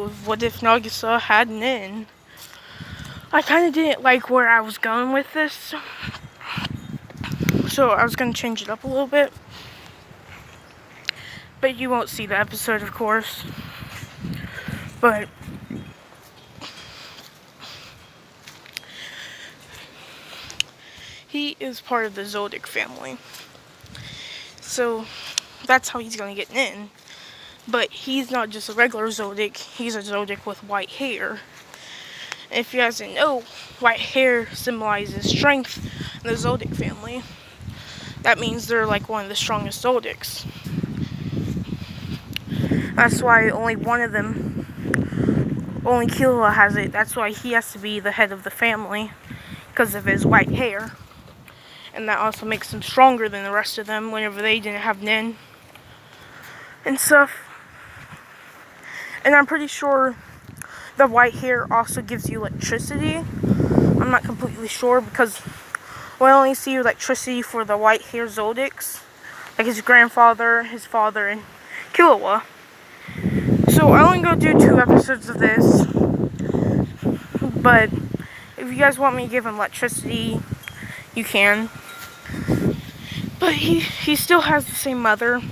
of what if Nagisa had Nin. I kind of didn't like where I was going with this, so I was going to change it up a little bit. But you won't see the episode, of course. But he is part of the Zoldyck family. So that's how he's going to get Nin. But he's not just a regular Zoldyck, he's a Zoldyck with white hair. And if you guys didn't know, white hair symbolizes strength in the Zoldyck family. That means they're like one of the strongest Zoldicks. That's why only one of them, only Killua has it. That's why he has to be the head of the family, because of his white hair. And that also makes him stronger than the rest of them whenever they didn't have Nin and stuff. And I'm pretty sure the white hair also gives you electricity. I'm not completely sure because we only see electricity for the white hair Zoldicks, like his grandfather, his father, and Killua. So I'm only going to do 2 episodes of this, but if you guys want me to give him electricity, you can. But he still has the same mother,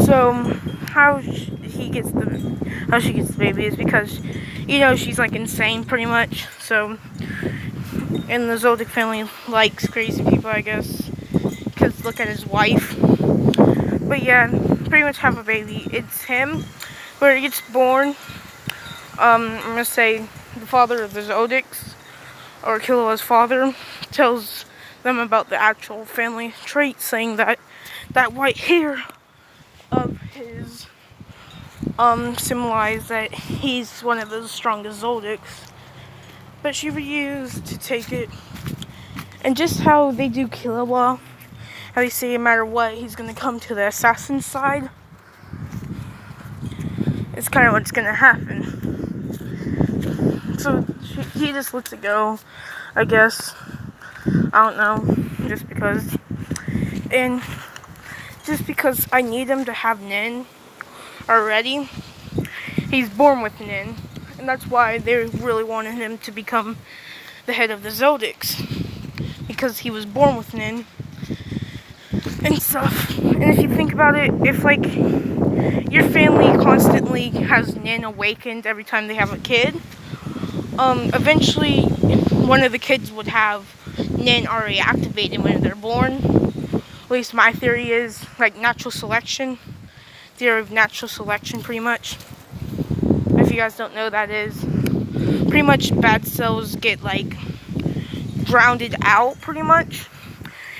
so how she gets the baby is because, you know, she's like insane pretty much. So, and the Zoldyck family likes crazy people, I guess, because look at his wife. But yeah, pretty much have a baby. It's him, where he gets born. I'm gonna say the father of the Zoldicks, or Killua's father, tells them about the actual family trait, saying that that white hair of his symbolize that he's one of the strongest Zoldicks. But she refused to take it. And just how they do Killua, how they say no matter what, he's gonna come to the assassin side. It's kind of what's gonna happen. So he just lets it go, I guess. I don't know, just because. And just because I need him to have Nin already, he's born with Nin, and that's why they really wanted him to become the head of the Zoldicks, because he was born with Nin and stuff. And if you think about it, if like your family constantly has Nin awakened every time they have a kid, eventually one of the kids would have Nin already activated when they're born. At least my theory is like natural selection. Theory of natural selection, pretty much. If you guys don't know, that is pretty much bad cells get like drowned out, pretty much,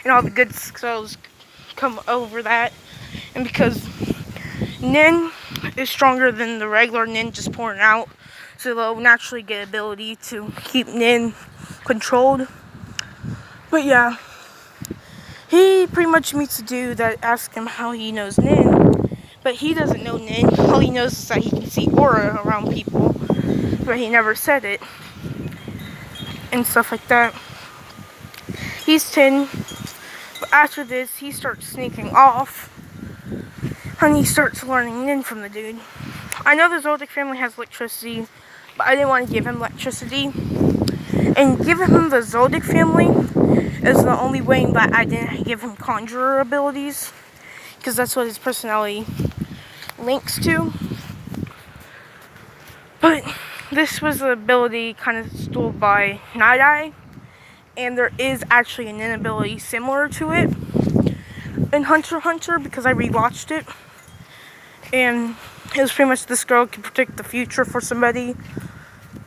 and all the good cells come over that. And because Nin is stronger than the regular Nin just pouring out, so they'll naturally get ability to keep Nin controlled. But yeah, he pretty much meets a dude that asks him how he knows Nin. But he doesn't know Nin. All he knows is that he can see aura around people, but he never said it and stuff like that. He's 10, but after this, he starts sneaking off, and he starts learning Nin from the dude. I know the Zoldyck family has electricity, but I didn't want to give him electricity. And giving him the Zoldyck family is the only way that I didn't give him conjurer abilities, because that's what his personality links to. But this was the ability kind of stole by Night Eye, and there is actually an inability similar to it in Hunter x Hunter, because I rewatched it, and it was pretty much this girl can predict the future for somebody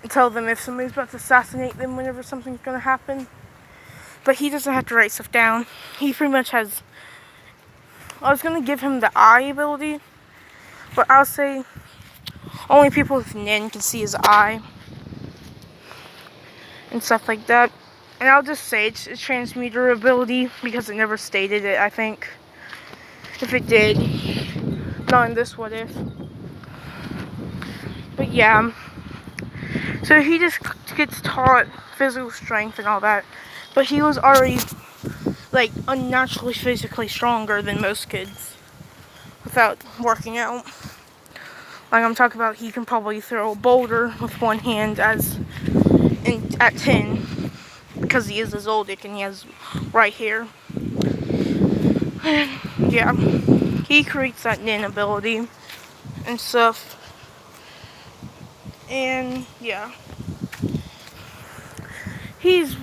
and tell them if somebody's about to assassinate them whenever something's going to happen. But he doesn't have to write stuff down. He pretty much has... I was going to give him the eye ability, but I'll say only people with Nin can see his eye and stuff like that. And I'll just say it's a transmuter ability because it never stated it, I think. If it did, not in this what if. But yeah, so he just gets taught physical strength and all that, but he was already like unnaturally physically stronger than most kids without working out. Like I'm talking about, he can probably throw a boulder with one hand at 10 because he is a Zoldyck and he has right here. Yeah, he creates that nin ability and stuff. And yeah, he's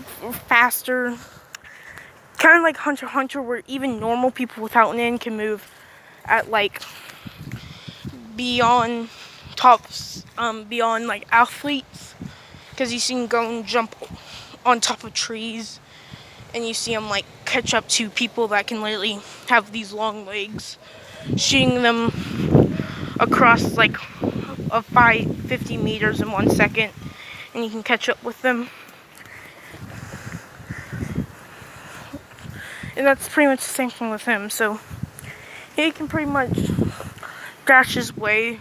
faster, kind of like Hunter x Hunter, where even normal people without nin can move at like beyond beyond like athletes, because you see him go and jump on top of trees, and you see him like catch up to people that can literally have these long legs, shooting them across like 50 meters in 1 second, and you can catch up with them. And that's pretty much the same thing with him. So he can pretty much dash his way.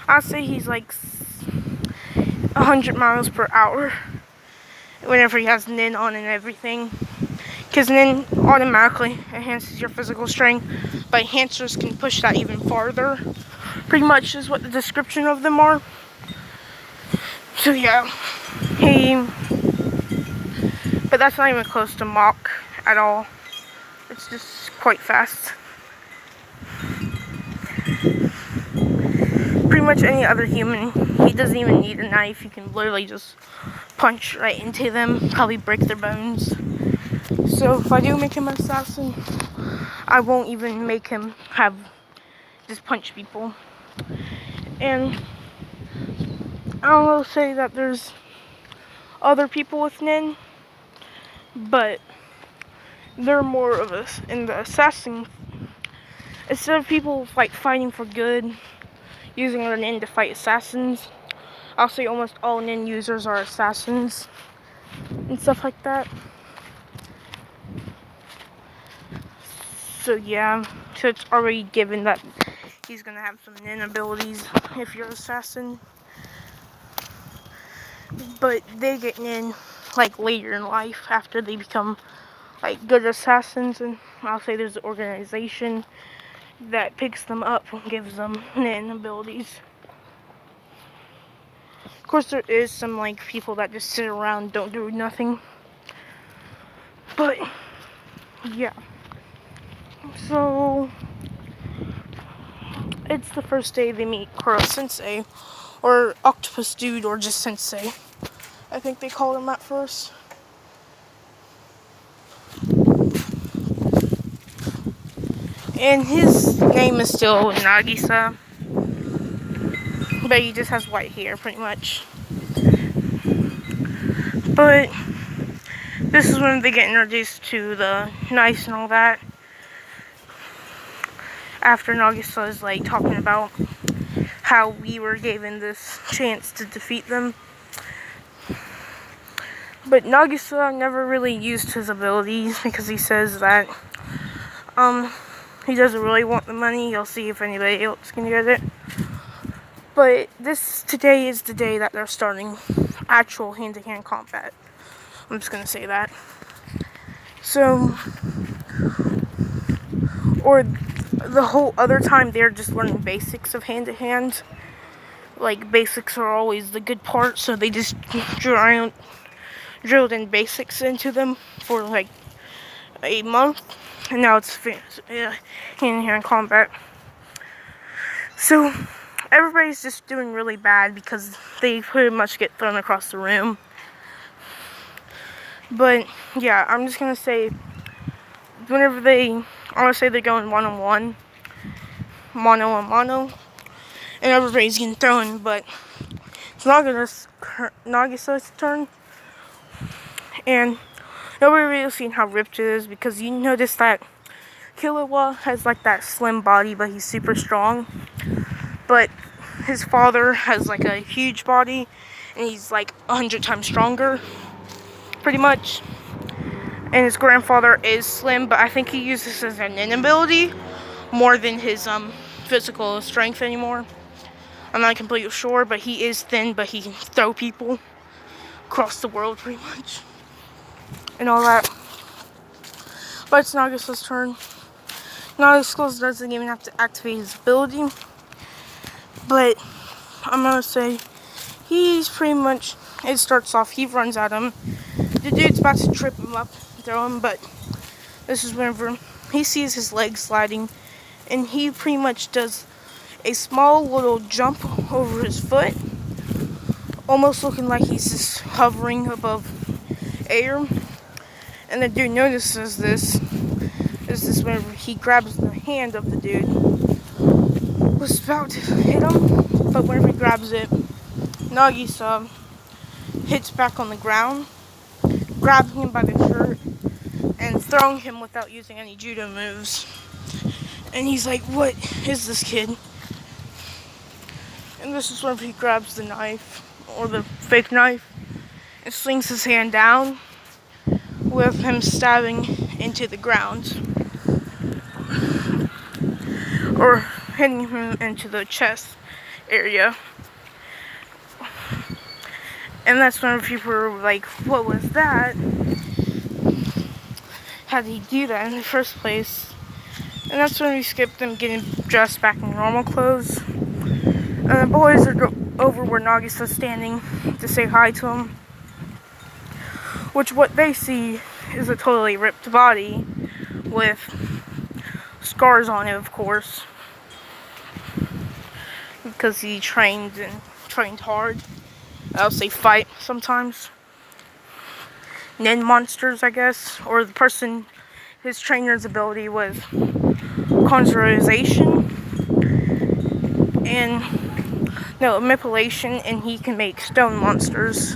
I'd say he's like 100 miles per hour whenever he has nin on and everything, because nin automatically enhances your physical strength, but enhancers can push that even farther, pretty much is what the description of them are. So yeah, but that's not even close to Mach at all. It's just quite fast. Pretty much any other human, he doesn't even need a knife. You can literally just punch right into them, probably break their bones. So if I do make him an assassin, I won't even make him just punch people. And I will say that there's other people with nin, but they're more of us in the assassin. Instead of people like fighting for good, using their nin to fight assassins, I'll say almost all nin users are assassins and stuff like that. So yeah, so it's already given that he's gonna have some nin abilities if you're an assassin. But they get nin like later in life after they become like good assassins, and I'll say there's an organization that picks them up and gives them nin abilities. Of course, there is some like people that just sit around and don't do nothing. But yeah, so it's the first day they meet Kuro Sensei, or Octopus Dude, or just Sensei. I think they called him that first. And his name is still Nagisa, but he just has white hair, pretty much. But this is when they get introduced to the knights and all that. After Nagisa is like talking about how we were given this chance to defeat them. But Nagisa never really used his abilities because he says that he doesn't really want the money. He'll see if anybody else can get it. But today is the day that they're starting actual hand-to-hand combat. I'm just gonna say that. So, or the whole other time they're just learning basics of hand-to-hand. Like, basics are always the good part, so they just drilled in basics into them for like a month, and now it's hand-to-hand combat. So everybody's just doing really bad because they pretty much get thrown across the room. But yeah, I'm just gonna say, whenever I want to say they're going one-on-one, mano-a-mano, and everybody's getting thrown, but it's Nagisa's turn, and nobody really seen how ripped it is, because you notice that Killua has like that slim body, but he's super strong. But his father has like a huge body, and he's like 100 times stronger, pretty much. And his grandfather is slim, but I think he uses his nin ability more than his physical strength anymore. I'm not completely sure, but he is thin, but he can throw people across the world pretty much, and all that. But it's Nagisa's turn. Nagisa doesn't even have to activate his ability, But I'm gonna say he's pretty much, it starts off, he runs at him. The dude's about to trip him up, throw him, but this is whenever he sees his leg sliding, and he pretty much does a small little jump over his foot, almost looking like he's just hovering above air. And the dude notices this. This is whenever he grabs the hand of the dude. Was about to hit him, but whenever he grabs it, Nagisa hits back on the ground, grabbing him by the shirt, and throwing him without using any judo moves. And he's like, "What is this, kid?" And this is whenever he grabs the knife, or the fake knife, and slings his hand down, with him stabbing into the ground, or hitting him into the chest area. And that's when people were like, "What was that? How did he do that in the first place?" And that's when we skipped them getting dressed back in normal clothes. And the boys are over where Nagisa's standing to say hi to him. Which what they see is a totally ripped body with scars on it, of course. Because he trained hard. I'll say fight sometimes. Nin monsters, I guess. Or the person, his trainer's ability was conjuration and manipulation, and he can make stone monsters,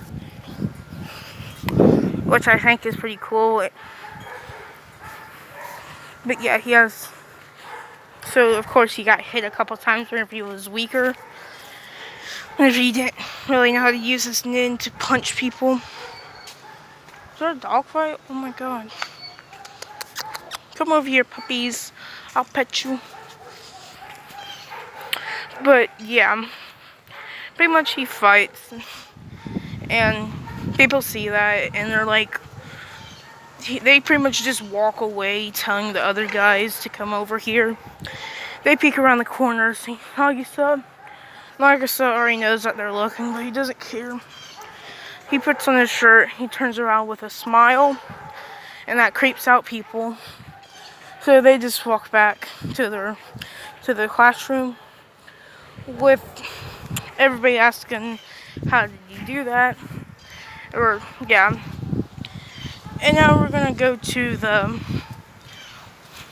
which I think is pretty cool. But yeah, he has. So of course he got hit a couple times whenever he was weaker. Whenever he didn't really know how to use his nin to punch people. Is there a dog fight? Oh my god. Come over here, puppies. I'll pet you. But yeah, pretty much he fights, and people see that, and they're like, they pretty much just walk away, telling the other guys to come over here. They peek around the corner, see Nagisa. Nagisa already knows that they're looking, but he doesn't care. He puts on his shirt, he turns around with a smile, and that creeps out people. So they just walk back to the classroom, with everybody asking, "How did you do that?" Or yeah. And now we're gonna go to the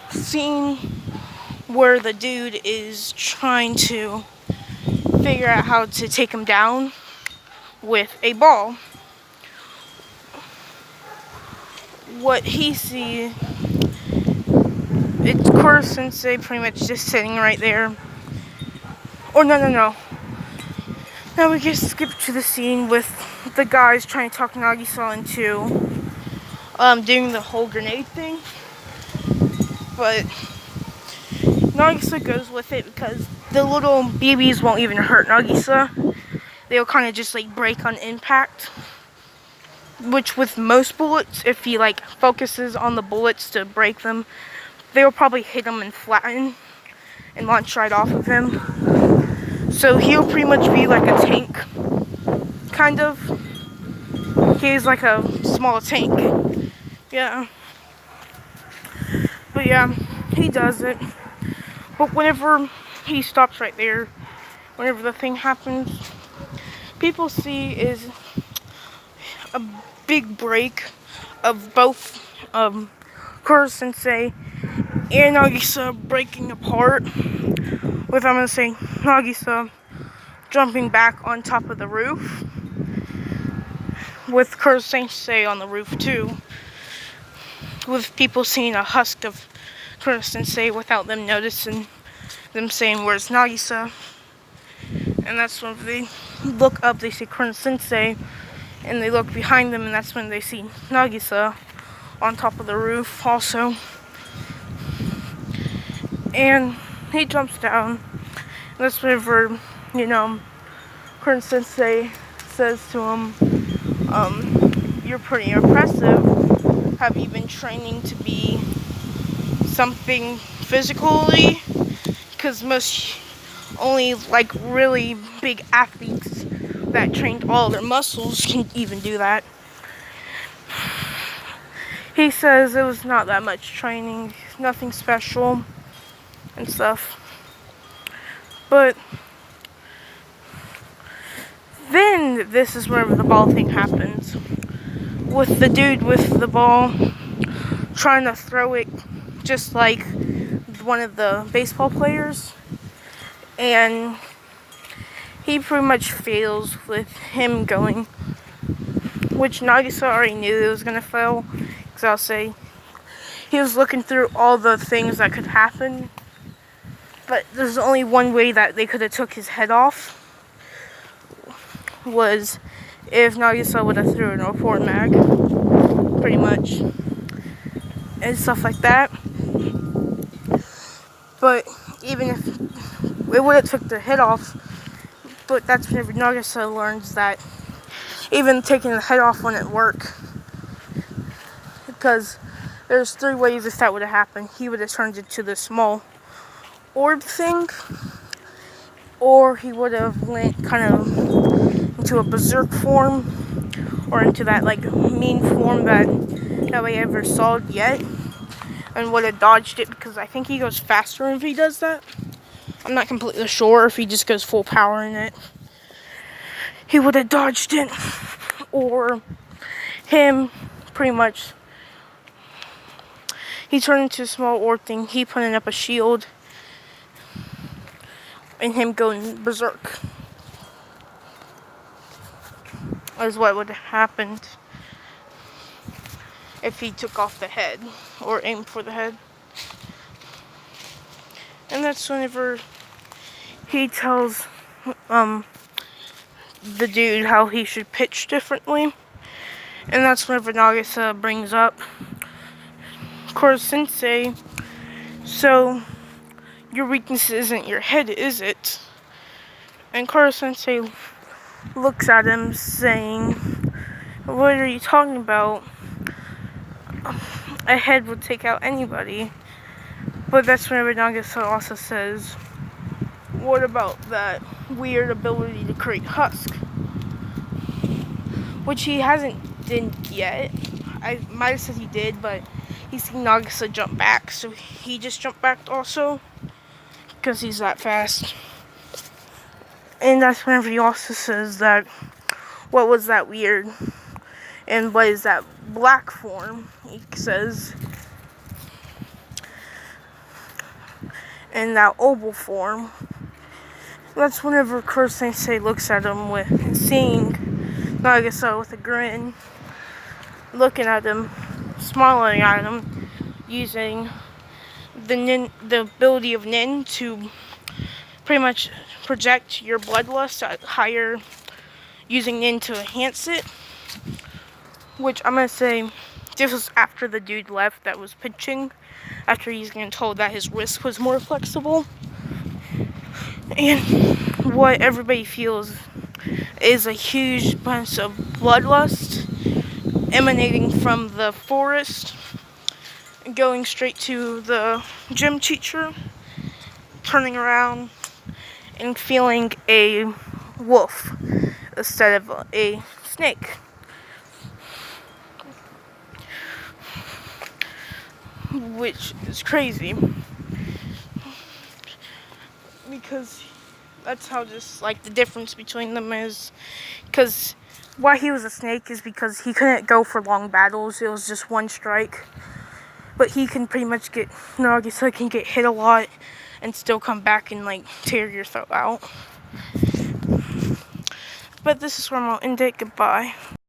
scene where the dude is trying to figure out how to take him down with a ball. What he sees, it's Kuro Sensei pretty much just sitting right there. Oh no. Now we get skipped to the scene with the guys trying to talk Nagisa into doing the whole grenade thing. But Nagisa goes with it because the little BBs won't even hurt Nagisa. They'll kind of just like break on impact. Which with most bullets, if he like focuses on the bullets to break them, they'll probably hit him and flatten and launch right off of him. So he'll pretty much be like a tank, kind of. He's like a small tank. Yeah. But yeah, he does it. But whenever he stops right there, whenever the thing happens, people see is a big break of both Kuro Sensei and Nagisa breaking apart, with, I'm going to say, Nagisa jumping back on top of the roof, with Kuro Sensei on the roof too, with people seeing a husk of Kuro Sensei without them noticing, them saying, "Where's Nagisa?" And that's when they look up, they see Kuro Sensei, and they look behind them, and that's when they see Nagisa on top of the roof also. And he jumps down. And that's whenever, Kuro Sensei says to him, "You're pretty impressive. Have you been training to be something physically? Because most only like really big athletes that trained all their muscles can even do that. He says it was not that much training, nothing special and stuff. But then this is where the ball thing happens. With the dude with the ball trying to throw it just like one of the baseball players. And he pretty much fails with him going, which Nagisa already knew it was going to fail. Because I'll say, he was looking through all the things that could happen. But there's only one way that they could have took his head off. Was if Nagisa would have threw an report mag. Pretty much. And stuff like that. But even if it would have took their head off, but that's whenever Nagisa learns that even taking the head off wouldn't work. Because there's 3 ways if that would have happened. He would have turned into this small orb thing, or he would have went kind of into a berserk form, or into that like mean form that nobody ever saw yet, and would have dodged it, because I think he goes faster if he does that. I'm not completely sure if he just goes full power in it. He would have dodged it, or him pretty much, he turned into a small orb thing, he putting up a shield, and him going berserk is what would have happened if he took off the head or aimed for the head. And that's whenever he tells the dude how he should pitch differently. And that's whenever Nagisa brings up Koro Sensei, so your weakness isn't your head, is it? And Koro Sensei looks at him saying, what are you talking about? A head would take out anybody. But that's whenever Nagisa also says, what about that weird ability to create husk? Which he hasn't done yet. I might have said he did, but he's seen Nagisa jump back, so he just jumped back also, because he's that fast. And that's whenever he also says that, what was that weird? And what is that black form? He says, and that oval form. That's whenever Koro Sensei looks at him with seeing Nagisa with a grin, looking at him, smiling at him, using the ability of Nin to pretty much project your bloodlust at higher, using Nin to enhance it. Which I'm gonna say, this was after the dude left that was pitching, after he's getting told that his wrist was more flexible. And what everybody feels is a huge bunch of bloodlust emanating from the forest, going straight to the gym teacher, turning around and feeling a wolf instead of a snake. Which is crazy, because that's how just like the difference between them is. Because why he was a snake is because he couldn't go for long battles, it was just one strike. But he can pretty much get, Nagisa can get hit a lot and still come back and like tear your throat out. But this is where I'm gonna end it. Goodbye.